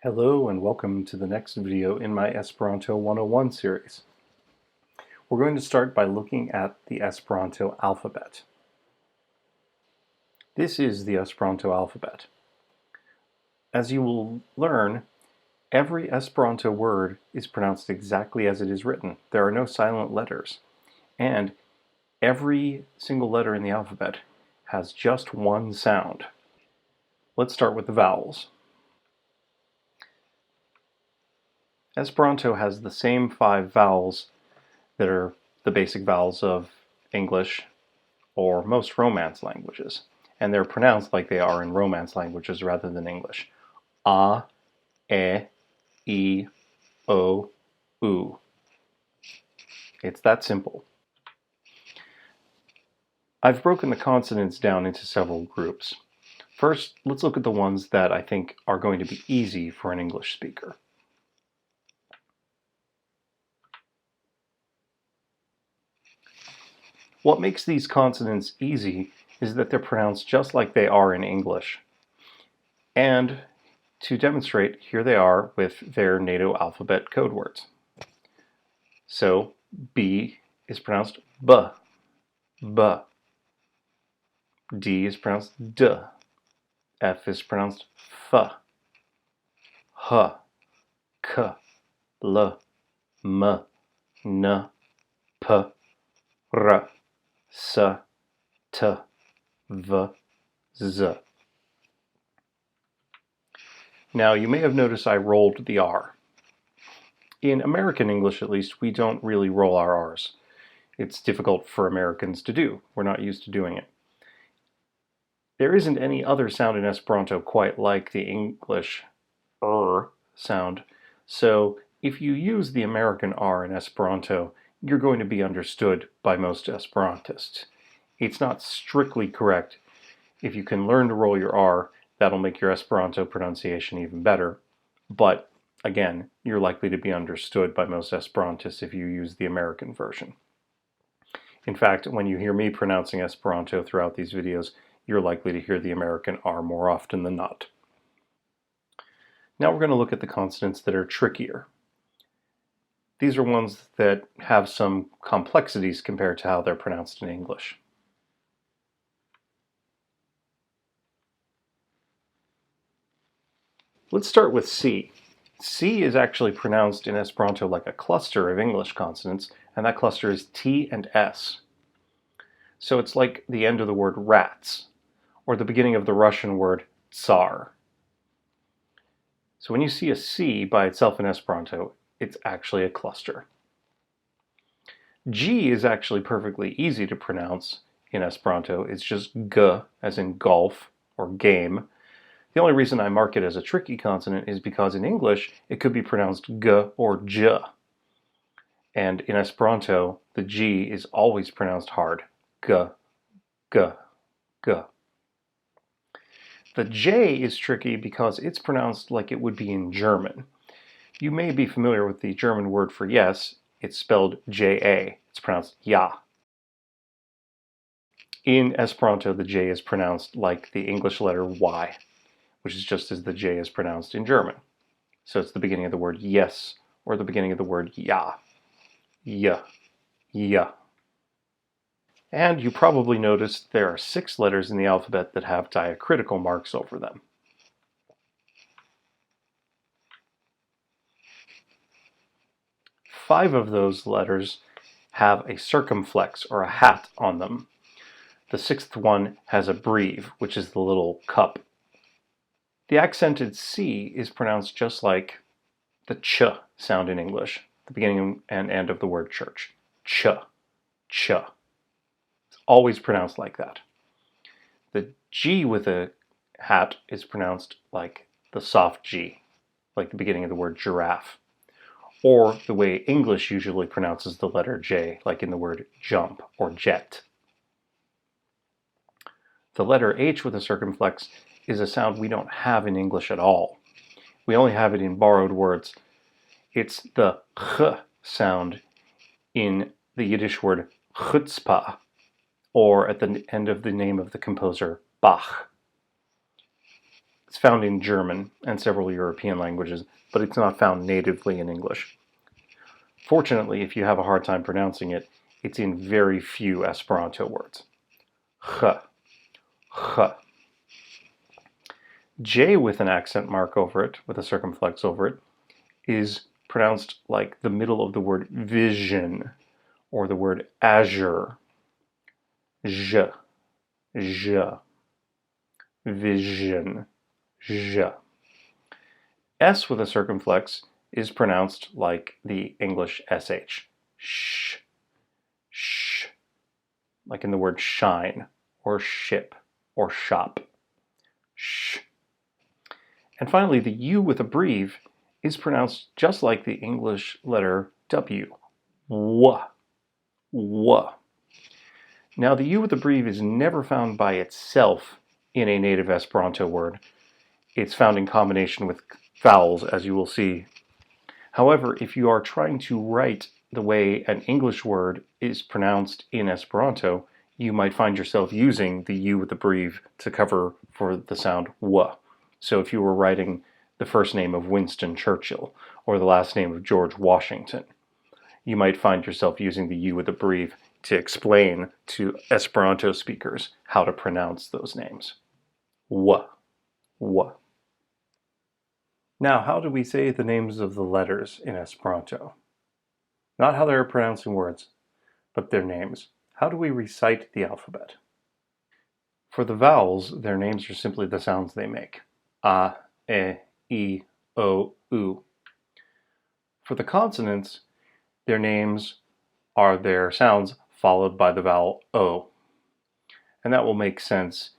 Hello and welcome to the next video in my Esperanto 101 series. We're going to start by looking at the Esperanto alphabet. This is the Esperanto alphabet. As you will learn, every Esperanto word is pronounced exactly as it is written. There are no silent letters, and every single letter in the alphabet has just one sound. Let's start with the vowels. Esperanto has the same 5 vowels that are the basic vowels of English or most Romance languages, and they're pronounced like they are in Romance languages rather than English. A, E, I, O, U. It's that simple. I've broken the consonants down into several groups. First, let's look at the ones that I think are going to be easy for an English speaker. What makes these consonants easy is that they're pronounced just like they are in English. And to demonstrate, here they are with their NATO alphabet code words. So B is pronounced B, B. D is pronounced D. F is pronounced F. H, K, L, M, N, P, R, S, T, V, Z. Now you may have noticed I rolled the R. In American English, at least, we don't really roll our R's. It's difficult for Americans to do. We're not used to doing it. There isn't any other sound in Esperanto quite like the English sound, so if you use the American R in Esperanto, you're going to be understood by most Esperantists. It's not strictly correct. If you can learn to roll your R, that'll make your Esperanto pronunciation even better, but again, you're likely to be understood by most Esperantists if you use the American version. In fact, when you hear me pronouncing Esperanto throughout these videos, you're likely to hear the American R more often than not. Now we're going to look at the consonants that are trickier. These are ones that have some complexities compared to how they're pronounced in English. Let's start with C. C is actually pronounced in Esperanto like a cluster of English consonants, and that cluster is T and S. So it's like the end of the word rats, or the beginning of the Russian word tsar. So when you see a C by itself in Esperanto, it's actually a cluster. G is actually perfectly easy to pronounce in Esperanto. It's just G, as in golf or game. The only reason I mark it as a tricky consonant is because in English it could be pronounced G or J. And in Esperanto, the G is always pronounced hard. G, G, G. The J is tricky because it's pronounced like it would be in German. You may be familiar with the German word for yes. It's spelled J-A. It's pronounced ja. In Esperanto, the J is pronounced like the English letter Y, which is just as the J is pronounced in German. So it's the beginning of the word yes, or the beginning of the word ja. Ja, ja. And you probably noticed there are 6 letters in the alphabet that have diacritical marks over them. Five of those letters have a circumflex or a hat on them. The 6th one has a breve, which is the little cup. The accented C is pronounced just like the ch sound in English, the beginning and end of the word church. Ch, ch. It's always pronounced like that. The G with a hat is pronounced like the soft G, like the beginning of the word giraffe. Or the way English usually pronounces the letter J, like in the word jump or jet. The letter H with a circumflex is a sound we don't have in English at all. We only have it in borrowed words. It's the ch sound in the Yiddish word chutzpah, or at the end of the name of the composer, Bach. It's found in German and several European languages, but it's not found natively in English. Fortunately, if you have a hard time pronouncing it, it's in very few Esperanto words. Ch, ch. J with an accent mark over it, with a circumflex over it, is pronounced like the middle of the word vision, or the word azure. J, j. Vision, j. S with a circumflex is pronounced like the English sh. Sh, sh. Like in the word shine, or ship, or shop. Sh. And finally, the U with a breve is pronounced just like the English letter W. W. W. Now, the U with a breve is never found by itself in a native Esperanto word. It's found in combination with vowels, as you will see. However, if you are trying to write the way an English word is pronounced in Esperanto, you might find yourself using the U with the breve to cover for the sound W. So if you were writing the first name of Winston Churchill or the last name of George Washington, you might find yourself using the U with the breve to explain to Esperanto speakers how to pronounce those names. W. W. Now, how do we say the names of the letters in Esperanto? Not how they're pronouncing words, but their names. How do we recite the alphabet? For the vowels, their names are simply the sounds they make. A, E, O, U. For the consonants, their names are their sounds followed by the vowel O. And that will make sense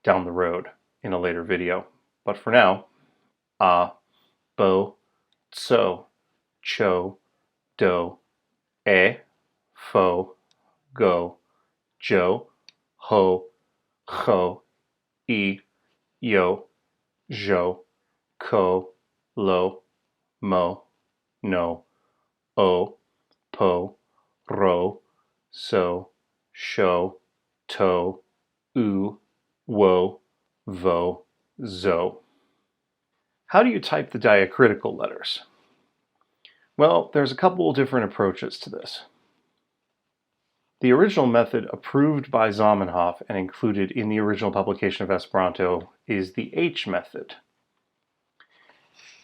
down the road in a later video. But for now, A, Bo, Tso, Cho, Do, E, Fo, Go, Jo, Ho, Cho, I, Yo, Jo, Ko, Lo, Mo, No, O, Po, Ro, So, Sho, To, U, Wo, Vo, Zo. How do you type the diacritical letters? Well, there's a couple of different approaches to this. The original method approved by Zamenhof and included in the original publication of Esperanto is the H method.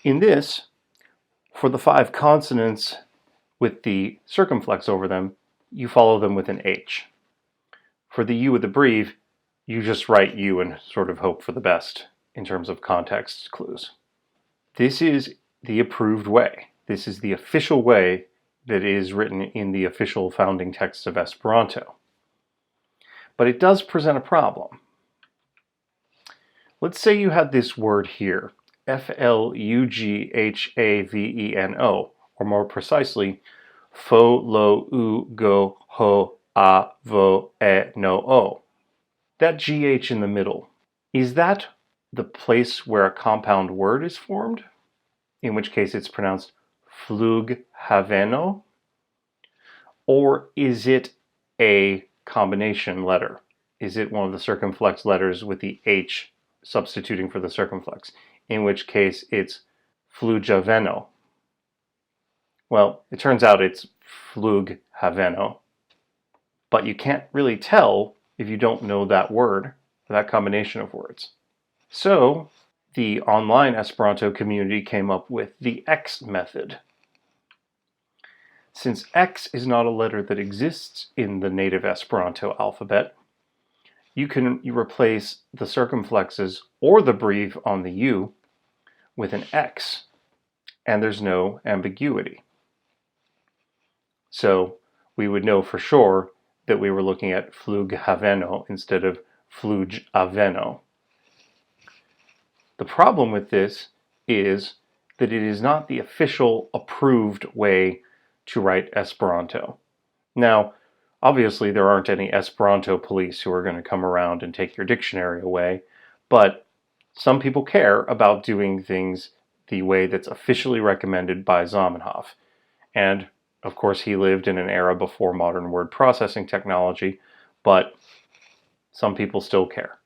In this, for the 5 consonants with the circumflex over them, you follow them with an H. For the U with the breve, you just write U and sort of hope for the best in terms of context clues. This is the approved way. This is the official way that is written in the official founding texts of Esperanto. But it does present a problem. Let's say you had this word here, F-L-U-G-H-A-V-E-N-O, or more precisely, fo, lo, u, go, ho, a, vo, e, no, o. That GH in the middle, is that the place where a compound word is formed? In which case it's pronounced flughaveno? Or is it a combination letter? Is it one of the circumflex letters with the H substituting for the circumflex? In which case it's flughaveno. Well, it turns out it's flughaveno. But you can't really tell if you don't know that word, or that combination of words. So, the online Esperanto community came up with the X method. Since X is not a letter that exists in the native Esperanto alphabet, you replace the circumflexes or the breve on the U with an X, and there's no ambiguity. So we would know for sure that we were looking at flughaveno instead of flughaveno. The problem with this is that it is not the official approved way to write Esperanto. Now, obviously there aren't any Esperanto police who are going to come around and take your dictionary away, but some people care about doing things the way that's officially recommended by Zamenhof. And of course he lived in an era before modern word processing technology, but some people still care.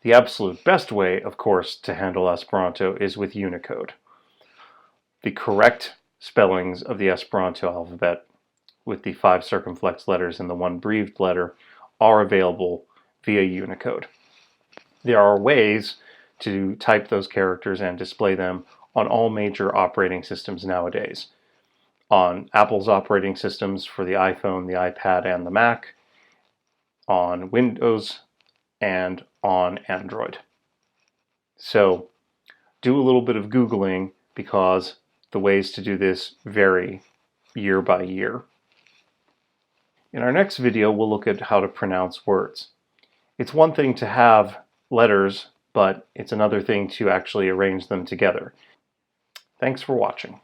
The absolute best way, of course, to handle Esperanto is with Unicode. The correct spellings of the Esperanto alphabet, with the 5 circumflex letters and the 1 breathed letter, are available via Unicode. There are ways to type those characters and display them on all major operating systems nowadays. On Apple's operating systems for the iPhone, the iPad, and the Mac, on Windows, and on Android. So do a little bit of Googling because the ways to do this vary year by year. In our next video, we'll look at how to pronounce words. It's one thing to have letters, but it's another thing to actually arrange them together. Thanks for watching.